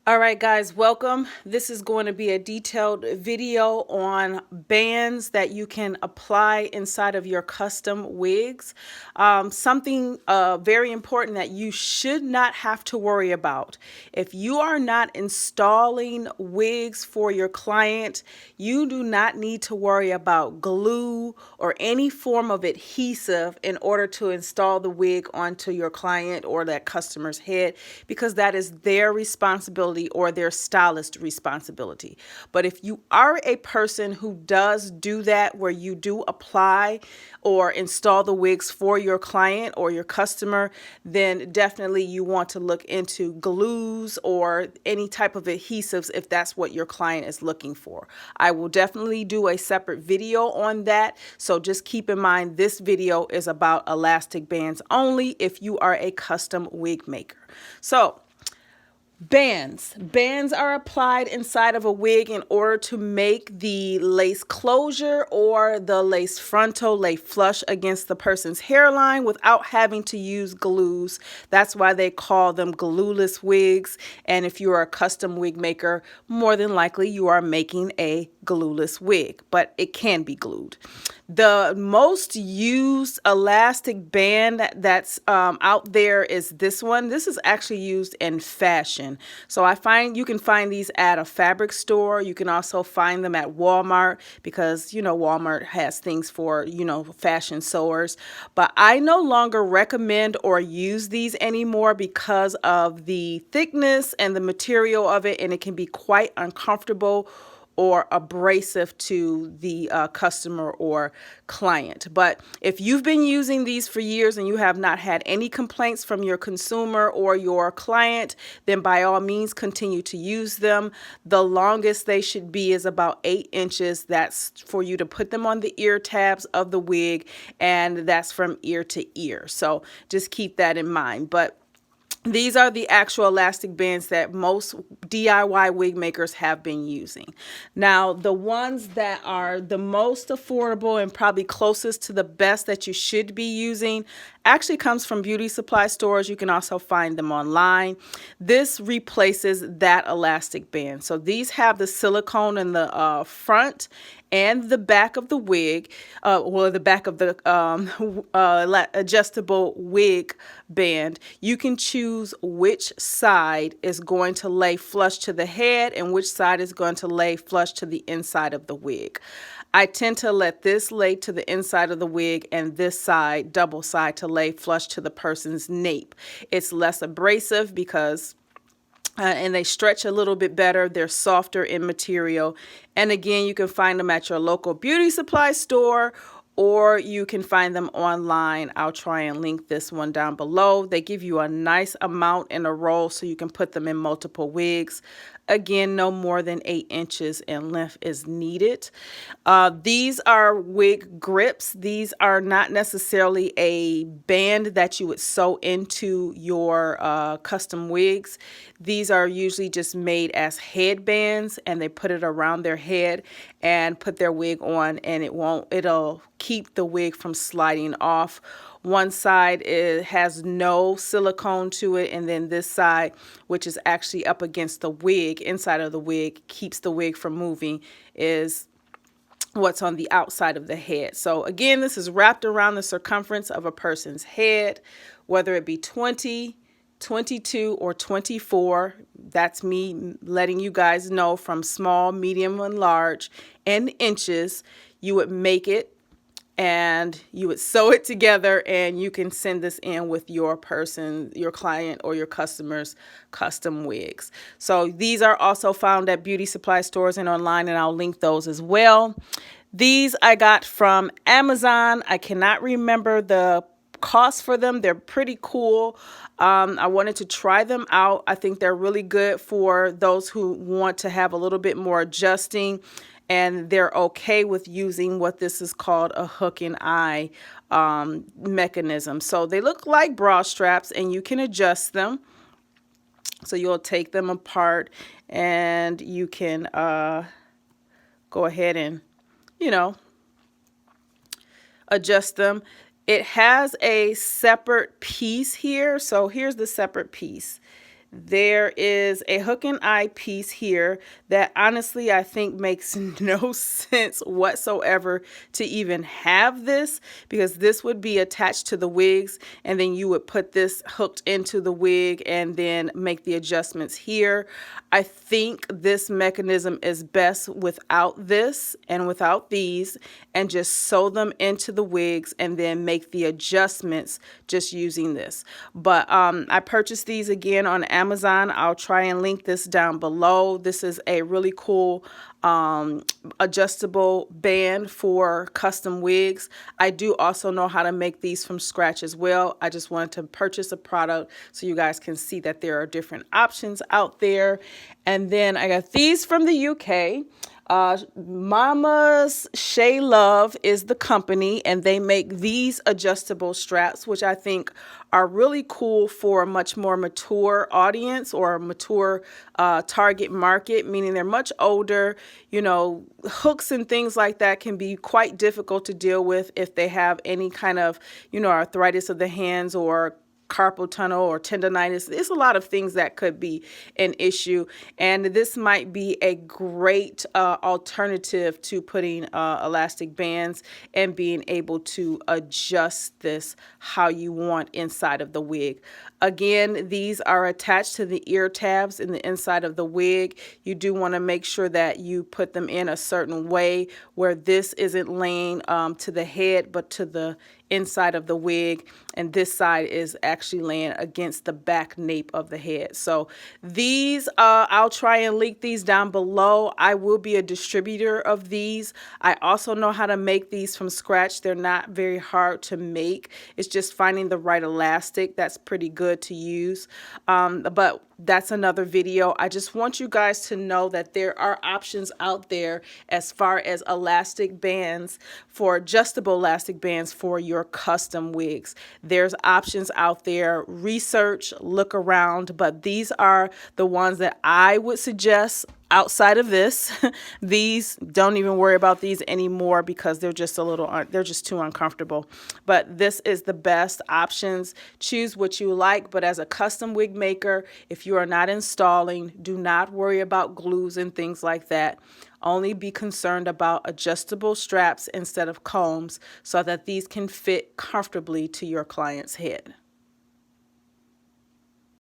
All right, guys, welcome. This is going to be a detailed video on bands that you can apply inside of your custom wigs. Something very important that you should not have to worry about. If you are not installing wigs for your client, you do not need to worry about glue or any form of adhesive in order to install the wig onto your client or that customer's head, because that is their responsibility or their stylist responsibility. But if you are a person who does do that, where you do apply or install the wigs for your client or your customer, then definitely you want to look into glues or any type of adhesives if that's what your client is looking for. I will definitely do a separate video on that, so just keep in mind this video is about elastic bands only if you are a custom wig maker. So bands are applied inside of a wig in order to make the lace closure or the lace frontal lay flush against the person's hairline without having to use glues. That's why they call them glueless wigs. And if you are a custom wig maker, more than likely you are making a glueless wig, but it can be glued. The most used elastic band that's out there is this one. This is actually used in fashion. So I find you can find these at a fabric store. You can also find them at Walmart, because, Walmart has things for, fashion sewers. But I no longer recommend or use these anymore because of the thickness and the material of it, and it can be quite uncomfortable or abrasive to the customer or client. But if you've been using these for years and you have not had any complaints from your consumer or your client, then by all means continue to use them. The longest they should be is about 8 inches. That's for you to put them on the ear tabs of the wig, and that's from ear to ear. So just keep that in mind. But these are the actual elastic bands that most DIY wig makers have been using. Now, the ones that are the most affordable and probably closest to the best that you should be using actually comes from beauty supply stores. You can also find them online. This replaces that elastic band. So these have the silicone in the front and the back of the wig, the back of the adjustable wig band. You can choose which side is going to lay flush to the head and which side is going to lay flush to the inside of the wig. I tend to let this lay to the inside of the wig and this side, double side, to lay flush to the person's nape. It's less abrasive because and they stretch a little bit better. They're softer in material. And again, you can find them at your local beauty supply store, or you can find them online. I'll try and link this one down below. They give you a nice amount in a roll so you can put them in multiple wigs. Again, no more than 8 inches in length is needed. These are wig grips. These are not necessarily a band that you would sew into your custom wigs. These are usually just made as headbands, and they put it around their head and put their wig on, and it'll keep the wig from sliding off. One side has no silicone to it, and then this side, which is actually up against the wig, inside of the wig, keeps the wig from moving, is what's on the outside of the head. So again, this is wrapped around the circumference of a person's head, whether it be 20, 22, or 24. That's me letting you guys know from small, medium, and large and inches. You would make it and you would sew it together, and you can send this in with your client or your customer's custom wigs. So these are also found at beauty supply stores and online, and I'll link those as well. These I got from Amazon. I cannot remember the cost for them. They're pretty cool. I wanted to try them out. I think they're really good for those who want to have a little bit more adjusting, and they're okay with using what this is called a hook and eye mechanism. So they look like bra straps, and you can adjust them. So you'll take them apart, and you can go ahead and, adjust them. It has a separate piece here. So here's the separate piece. There is a hook and eye piece here that honestly I think makes no sense whatsoever to even have this, because this would be attached to the wigs and then you would put this hooked into the wig and then make the adjustments here. I think this mechanism is best without this and without these, and just sew them into the wigs and then make the adjustments just using this. But I purchased these again on Amazon. I'll try and link this down below. This is a really cool adjustable band for custom wigs. I do also know how to make these from scratch as well. I just wanted to purchase a product so you guys can see that there are different options out there. And then I got these from the UK. Mama's Shea Love is the company, and they make these adjustable straps, which I think are really cool for a much more mature audience or a mature target market, meaning they're much older. You know, hooks and things like that can be quite difficult to deal with if they have any kind of, you know, arthritis of the hands or carpal tunnel or tendonitis. There's a lot of things that could be an issue, and this might be a great alternative to putting elastic bands and being able to adjust this how you want inside of the wig. Again, these are attached to the ear tabs in the inside of the wig. You do want to make sure that you put them in a certain way where this isn't laying to the head but to the inside of the wig, and this side is actually laying against the back nape of the head. So these, I'll try and link these down below. I will be a distributor of these. I also know how to make these from scratch. They're not very hard to make. It's just finding the right elastic that's pretty good to use. But that's another video. I just want you guys to know that there are options out there as far as elastic bands, for adjustable elastic bands for your custom wigs. There's options out there. Research, look around, but these are the ones that I would suggest. Outside of this, these, don't even worry about these anymore because they're just they're just too uncomfortable. But this is the best options. Choose what you like, but as a custom wig maker, if you are not installing, do not worry about glues and things like that. Only be concerned about adjustable straps instead of combs so that these can fit comfortably to your client's head.